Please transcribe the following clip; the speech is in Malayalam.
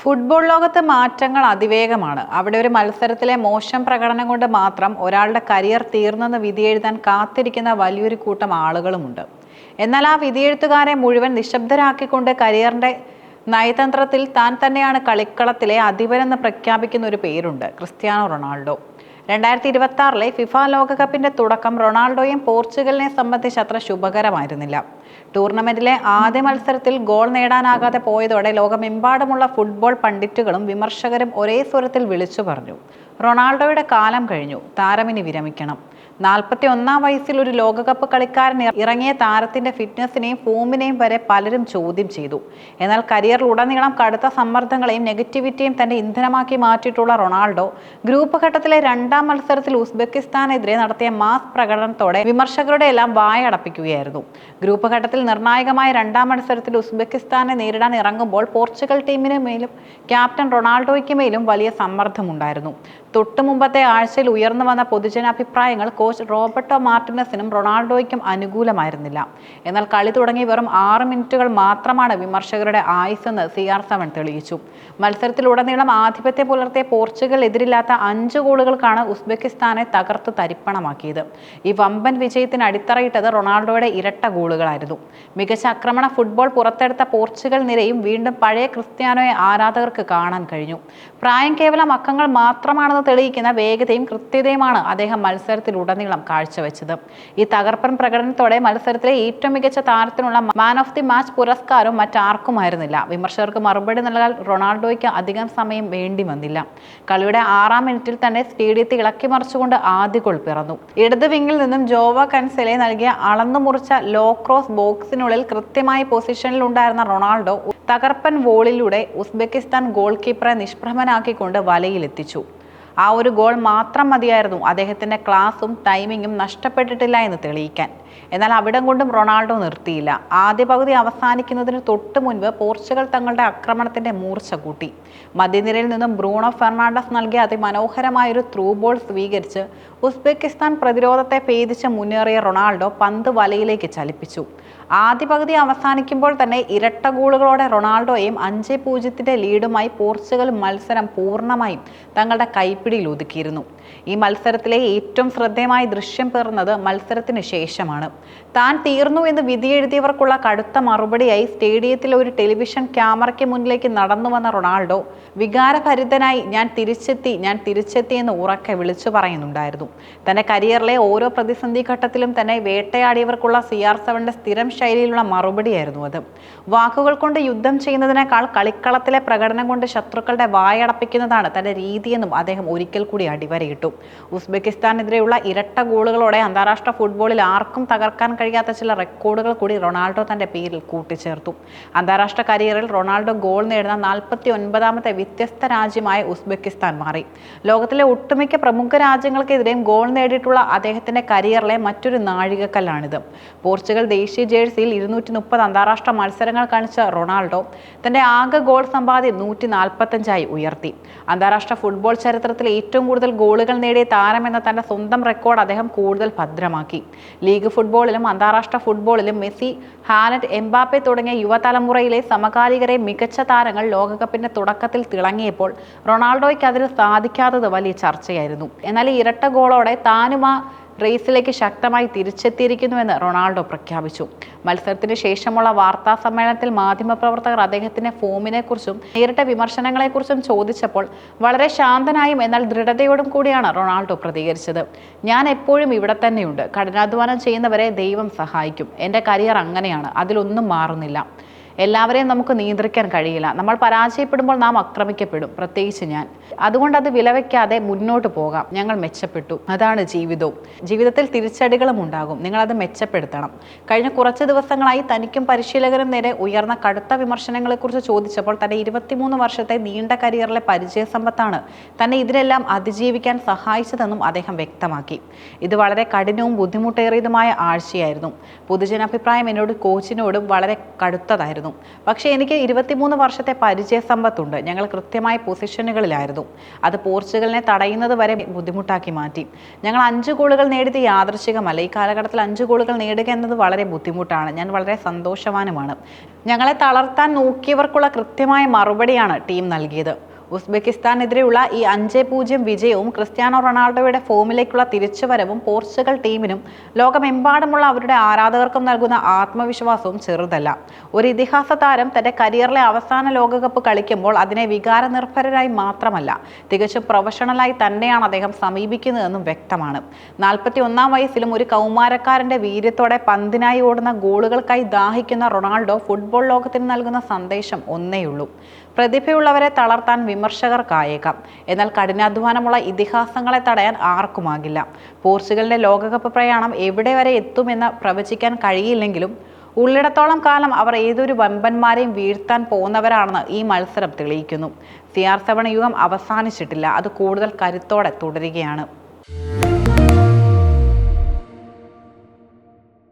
ഫുട്ബോൾ ലോകത്ത് മാറ്റങ്ങൾ അതിവേഗമാണ്. അവിടെ ഒരു മത്സരത്തിലെ മോശം പ്രകടനം കൊണ്ട് മാത്രം ഒരാളുടെ കരിയർ തീർന്നെന്ന് വിധിയെഴുതാൻ കാത്തിരിക്കുന്ന വലിയൊരു കൂട്ടം ആളുകളുമുണ്ട്. എന്നാൽ ആ വിധിയെഴുത്തുകാരെ മുഴുവൻ നിശബ്ദരാക്കിക്കൊണ്ട് കരിയറിന്റെ നയതന്ത്രത്തിൽ താൻ തന്നെയാണ് കളിക്കളത്തിലെ അധിപനെന്ന് പ്രഖ്യാപിക്കുന്ന ഒരു പേരുണ്ട്: ക്രിസ്ത്യാനോ റൊണാൾഡോ. 2026 ഫിഫ ലോകകപ്പിന്റെ തുടക്കം റൊണാൾഡോയും പോർച്ചുഗലിനെ സംബന്ധിച്ച് അത്ര ശുഭകരമായിരുന്നില്ല. ടൂർണമെന്റിലെ ആദ്യ മത്സരത്തിൽ ഗോൾ നേടാനാകാതെ പോയതോടെ ലോകമെമ്പാടുമുള്ള ഫുട്ബോൾ പണ്ഡിറ്റുകളും വിമർശകരും ഒരേ സ്വരത്തിൽ വിളിച്ചു പറഞ്ഞു: റൊണാൾഡോയുടെ കാലം കഴിഞ്ഞു, താരമിനി വിരമിക്കണം. 41-ാം വയസ്സിൽ ഒരു ലോകകപ്പ് കളിക്കാരൻ ഇറങ്ങിയ താരത്തിന്റെ ഫിറ്റ്നസിനെയും ഫോമിനെയും വരെ പലരും ചോദ്യം ചെയ്തു. എന്നാൽ കരിയറിലുടനീളം കടുത്ത സമ്മർദ്ദങ്ങളെയും നെഗറ്റിവിറ്റിയും തന്റെ ഇന്ധനമാക്കി മാറ്റിയിട്ടുള്ള റൊണാൾഡോ ഗ്രൂപ്പ് ഘട്ടത്തിലെ 2-ാം മത്സരത്തിൽ ഉസ്ബെക്കിസ്ഥാനെതിരെ നടത്തിയ മാസ് പ്രകടനത്തോടെ വിമർശകരുടെ എല്ലാം വായടപ്പിക്കുകയായിരുന്നു. ഗ്രൂപ്പ് ഘട്ടത്തിൽ നിർണായകമായ 2-ാം മത്സരത്തിൽ ഉസ്ബെക്കിസ്ഥാനെ നേരിടാൻ ഇറങ്ങുമ്പോൾ പോർച്ചുഗൽ ടീമിന് മേലും ക്യാപ്റ്റൻ റൊണാൾഡോയ്ക്ക് മേലും വലിയ സമ്മർദ്ദമുണ്ടായിരുന്നു. തൊട്ടു മുമ്പത്തെ ആഴ്ചയിൽ ഉയർന്നു വന്ന പൊതുജനാഭിപ്രായങ്ങൾ കോച്ച് റോബർട്ടോ മാർട്ടിനസിനും റൊണാൾഡോയ്ക്കും അനുകൂലമായിരുന്നില്ല. എന്നാൽ കളി തുടങ്ങി വെറും 6 മിനിറ്റുകൾ മാത്രമാണ് വിമർശകരുടെ ആയുസ്സെന്ന് CR7 തെളിയിച്ചു. മത്സരത്തിലുടനീളം ആധിപത്യം പുലർത്തിയ പോർച്ചുഗൽ എതിരില്ലാത്ത 5 ഗോളുകൾക്കാണ് ഉസ്ബെക്കിസ്ഥാനെ തകർത്തു തരിപ്പണമാക്കിയത്. ഈ വമ്പൻ വിജയത്തിന് അടിത്തറയിട്ടത് റൊണാൾഡോയുടെ ഇരട്ട ഗോളുകളായിരുന്നു. മികച്ച ആക്രമണ ഫുട്ബോൾ പുറത്തെടുത്ത പോർച്ചുഗൽ നിരയും വീണ്ടും പഴയ ക്രിസ്ത്യാനോയെ ആരാധകർക്ക് കാണാൻ കഴിഞ്ഞു. പ്രായം കേവലം അക്കങ്ങൾ മാത്രമാണെന്ന് തെളിയിക്കുന്ന വേഗതയും കൃത്യതയുമാണ് അദ്ദേഹം മത്സരത്തിലുടനീളം കാഴ്ചവെച്ചത്. ഈ തകർപ്പൻ പ്രകടനത്തോടെ മത്സരത്തിലെ ഏറ്റവും മികച്ച താരത്തിനുള്ള മാൻ ഓഫ് ദി മാച്ച് പുരസ്കാരം മറ്റാർക്കുമായിരുന്നില്ല. വിമർശകർക്ക് മറുപടി നൽകാൻ റൊണാൾഡോയ്ക്ക് അധികം സമയം വേണ്ടി വന്നില്ല. കളിയുടെ 6-ാം മിനിറ്റിൽ തന്നെ സ്റ്റേഡിയത്തെ ഇളക്കി മറിച്ചുകൊണ്ട് ആദ്യ ഗോൾ പിറന്നു. ഇടത് വിങ്ങിൽ നിന്നും ജോവ കൻസെലെ നൽകിയ അളന്നു മുറിച്ച ലോ ക്രോസ് ബോക്സിനുള്ളിൽ കൃത്യമായി പൊസിഷനിൽ ഉണ്ടായിരുന്ന റൊണാൾഡോ തകർപ്പൻ വോളിലൂടെ ഉസ്ബെക്കിസ്ഥാൻ ഗോൾ കീപ്പറെ നിഷ്പ്രഭനാക്കിക്കൊണ്ട് വലയിലെത്തിച്ചു. ആ ഒരു ഗോൾ മാത്രം മതിയായിരുന്നു അദ്ദേഹത്തിന്റെ ക്ലാസും ടൈമിങ്ങും നഷ്ടപ്പെട്ടിട്ടില്ല എന്ന് തെളിയിക്കാൻ. എന്നാൽ അവിടം കൊണ്ടും റൊണാൾഡോ നിർത്തിയില്ല. ആദ്യ പകുതി അവസാനിക്കുന്നതിന് തൊട്ടു മുൻപ് പോർച്ചുഗൽ തങ്ങളുടെ ആക്രമണത്തിന്റെ മൂർച്ച കൂട്ടി. മധ്യനിരയിൽ നിന്നും ബ്രൂണോ ഫെർണാണ്ടസ് നൽകിയ അതിമനോഹരമായൊരു ത്രൂ ബോൾ സ്വീകരിച്ച് ഉസ്ബെക്കിസ്ഥാൻ പ്രതിരോധത്തെ ഭേദിച്ച് മുന്നേറിയ റൊണാൾഡോ പന്ത് വലയിലേക്ക് ചലിപ്പിച്ചു. ആദ്യ പകുതി അവസാനിക്കുമ്പോൾ തന്നെ ഇരട്ട ഗോളുകളോടെ റൊണാൾഡോയും 5-0 ലീഡുമായി പോർച്ചുഗൽ മത്സരം പൂർണ്ണമായും തങ്ങളുടെ കൈപ്പിടിയിൽ ഒതുക്കിയിരുന്നു. ഈ മത്സരത്തിലെ ഏറ്റവും ശ്രദ്ധേയമായ ദൃശ്യം പിറന്നത് മത്സരത്തിന് ശേഷമാണ്. താൻ തീർന്നു എന്ന് വിധിയെഴുതിയവർക്കുള്ള കടുത്ത മറുപടിയായി സ്റ്റേഡിയത്തിലെ ഒരു ടെലിവിഷൻ ക്യാമറയ്ക്ക് മുന്നിലേക്ക് നടന്നു വന്ന റൊണാൾഡോ വികാരഭരിതനായി ഞാൻ തിരിച്ചെത്തി എന്ന് ഉറക്കെ വിളിച്ചു പറയുന്നുണ്ടായിരുന്നു. തന്റെ കരിയറിലെ ഓരോ പ്രതിസന്ധി ഘട്ടത്തിലും തന്നെ വേട്ടയാടിയവർക്കുള്ള CR7 സ്ഥിരം ശൈലിയിലുള്ള മറുപടിയായിരുന്നു അത്. വാക്കുകൾ കൊണ്ട് യുദ്ധം ചെയ്യുന്നതിനേക്കാൾ കളിക്കളത്തിലെ പ്രകടനം കൊണ്ട് ശത്രുക്കളുടെ വായടപ്പിക്കുന്നതാണ് തന്റെ രീതിയെന്നും അദ്ദേഹം ഒരിക്കൽ കൂടി അടിവരയിട്ടു. ഉസ്ബെക്കിസ്ഥാനെതിരെയുള്ള ഇരട്ട ഗോളുകളോടെ അന്താരാഷ്ട്ര ഫുട്ബോളിൽ ആർക്കും തകർക്കാൻ കഴിയാത്ത ചില റെക്കോർഡുകൾ കൂടി റൊണാൾഡോ തന്റെ പേരിൽ കൂട്ടിച്ചേർത്തു. അന്താരാഷ്ട്ര കരിയറിൽ റൊണാൾഡോ ഗോൾ നേടുന്ന 49-ാമത്തെ വ്യത്യസ്ത രാജ്യമായ ഉസ്ബെക്കിസ്ഥാൻ മാറി. ലോകത്തിലെ ഒട്ടുമിക്ക പ്രമുഖ രാജ്യങ്ങൾക്കെതിരെയും ഗോൾ നേടിയിട്ടുള്ള അദ്ദേഹത്തിന്റെ കരിയറിലെ മറ്റൊരു നാഴികക്കല്ലാണിത്. പോർച്ചുഗൽ ദേശീയ ജേഴ്സിയിൽ 230 അന്താരാഷ്ട്ര മത്സരങ്ങൾ കളിച്ച റൊണാൾഡോ തന്റെ ആകെ ഗോൾ സമ്പാദ്യം 145 ഉയർത്തി. അന്താരാഷ്ട്ര ഫുട്ബോൾ ചരിത്രത്തിൽ ഏറ്റവും കൂടുതൽ ഗോളുകൾ നേടിയ താരമെന്ന തന്റെ സ്വന്തം റെക്കോർഡ് അദ്ദേഹം കൂടുതൽ ഭദ്രമാക്കി. ലീഗ് ഫുട്ബോളിലും അന്താരാഷ്ട്ര ഫുട്ബോളിലും മെസ്സി, ഹാലൻഡ്, എംബാപ്പെ തുടങ്ങിയ യുവതലമുറയിലെ സമകാലികരെ മികച്ച താരങ്ങൾ ലോകകപ്പിന്റെ തുടക്കത്തിൽ തിളങ്ങിയപ്പോൾ റൊണാൾഡോയ്ക്ക് അതിന് സാധിക്കാത്തത് വലിയ ചർച്ചയായിരുന്നു. എന്നാൽ ഈ ഇരട്ട ഗോളോടെ താനും ആ റേസിലേക്ക് ശക്തമായി തിരിച്ചെത്തിയിരിക്കുന്നുവെന്ന് റൊണാൾഡോ പ്രഖ്യാപിച്ചു. മത്സരത്തിന് ശേഷമുള്ള വാർത്താ സമ്മേളനത്തിൽ മാധ്യമപ്രവർത്തകർ അദ്ദേഹത്തിന്റെ ഫോമിനെക്കുറിച്ചും നേരിട്ട വിമർശനങ്ങളെക്കുറിച്ചും ചോദിച്ചപ്പോൾ വളരെ ശാന്തനായും എന്നാൽ ദൃഢതയോടും കൂടിയാണ് റൊണാൾഡോ പ്രതികരിച്ചത്. ഞാൻ എപ്പോഴും ഇവിടെ തന്നെയുണ്ട്. കഠിനാധ്വാനം ചെയ്യുന്നവരെ ദൈവം സഹായിക്കും. എൻ്റെ കരിയർ അങ്ങനെയാണ്, അതിലൊന്നും മാറുന്നില്ല. എല്ലാവരെയും നമുക്ക് നിയന്ത്രിക്കാൻ കഴിയില്ല. നമ്മൾ പരാജയപ്പെടുമ്പോൾ നാം ആക്രമിക്കപ്പെടും, പ്രത്യേകിച്ച് ഞാൻ. അതുകൊണ്ട് അത് വിലവയ്ക്കാതെ മുന്നോട്ട് പോകാം. ഞങ്ങൾ മെച്ചപ്പെട്ടു. അതാണ് ജീവിതവും. ജീവിതത്തിൽ തിരിച്ചടികളും ഉണ്ടാകും. നിങ്ങളത് മെച്ചപ്പെടുത്തണം. കഴിഞ്ഞ കുറച്ച് ദിവസങ്ങളായി തനിക്കും പരിശീലകരും നേരെ ഉയർന്ന കടുത്ത വിമർശനങ്ങളെക്കുറിച്ച് ചോദിച്ചപ്പോൾ തന്റെ 23 വർഷത്തെ നീണ്ട കരിയറിലെ പരിചയസമ്പത്താണ് തന്നെ ഇതിനെല്ലാം അതിജീവിക്കാൻ സഹായിച്ചതെന്നും അദ്ദേഹം വ്യക്തമാക്കി. ഇത് വളരെ കഠിനവും ബുദ്ധിമുട്ടേറിയതുമായ ആഴ്ചയായിരുന്നു. പൊതുജനാഭിപ്രായം എന്നോട് കോച്ചിനോടും വളരെ കടുത്തതായിരുന്നു. ആയിരുന്നു. പക്ഷേ എനിക്ക് 23 വർഷത്തെ പരിചയസമ്പത്തുണ്ട്. ഞങ്ങൾ കൃത്യമായ പൊസിഷനുകളിലായിരുന്നു. അത് പോർച്ചുഗലിനെ തടയുന്നത് വരെ ബുദ്ധിമുട്ടാക്കി മാറ്റി. ഞങ്ങൾ 5 ഗോളുകൾ നേടിയത് യാദൃശ്ചികമല്ല. ഈ കാലഘട്ടത്തിൽ 5 ഗോളുകൾ നേടുക എന്നത് വളരെ ബുദ്ധിമുട്ടാണ്. ഞാൻ വളരെ സന്തോഷവാനുമാണ്. ഞങ്ങളെ തളർത്താൻ നോക്കിയവർക്കുള്ള കൃത്യമായ മറുപടിയാണ് ടീം നൽകിയത്. ഉസ്ബെക്കിസ്ഥാനെതിരെയുള്ള ഈ 5-0 വിജയവും ക്രിസ്ത്യാനോ റൊണാൾഡോയുടെ ഫോമിലേക്കുള്ള തിരിച്ചുവരവും പോർച്ചുഗൽ ടീമിനും ലോകമെമ്പാടുമുള്ള അവരുടെ ആരാധകർക്കും നൽകുന്ന ആത്മവിശ്വാസവും ചെറുതല്ല. ഒരു ഇതിഹാസ താരം തന്റെ കരിയറിലെ അവസാന ലോകകപ്പ് കളിക്കുമ്പോൾ അതിനെ വികാരനിർഭരരായി മാത്രമല്ല, തികച്ചും പ്രൊഫഷണലായി തന്നെയാണ് അദ്ദേഹം സമീപിക്കുന്നതെന്നും വ്യക്തമാണ്. 41-ാം വയസ്സിലും ഒരു കൗമാരക്കാരന്റെ വീര്യത്തോടെ പന്തിനായി ഓടുന്ന ഗോളുകൾക്കായി ദാഹിക്കുന്ന റൊണാൾഡോ ഫുട്ബോൾ ലോകത്തിന് നൽകുന്ന സന്ദേശം ഒന്നേയുള്ളൂ: പ്രതിഭയുള്ളവരെ തളർത്താൻ വിമർശകർക്കായേക്കാം, എന്നാൽ കഠിനാധ്വാനമുള്ള ഇതിഹാസങ്ങളെ തടയാൻ ആർക്കുമാകില്ല. പോർച്ചുഗലിന്റെ ലോകകപ്പ് പ്രയാണം എവിടെ വരെ എത്തുമെന്ന് പ്രവചിക്കാൻ കഴിയില്ലെങ്കിലും ഉള്ളിടത്തോളം കാലം അവർ ഏതൊരു വമ്പന്മാരെയും വീഴ്ത്താൻ പോകുന്നവരാണെന്ന് ഈ മത്സരം തെളിയിക്കുന്നു. CR7 യുഗം അവസാനിച്ചിട്ടില്ല, അത് കൂടുതൽ കരുത്തോടെ തുടരുകയാണ്.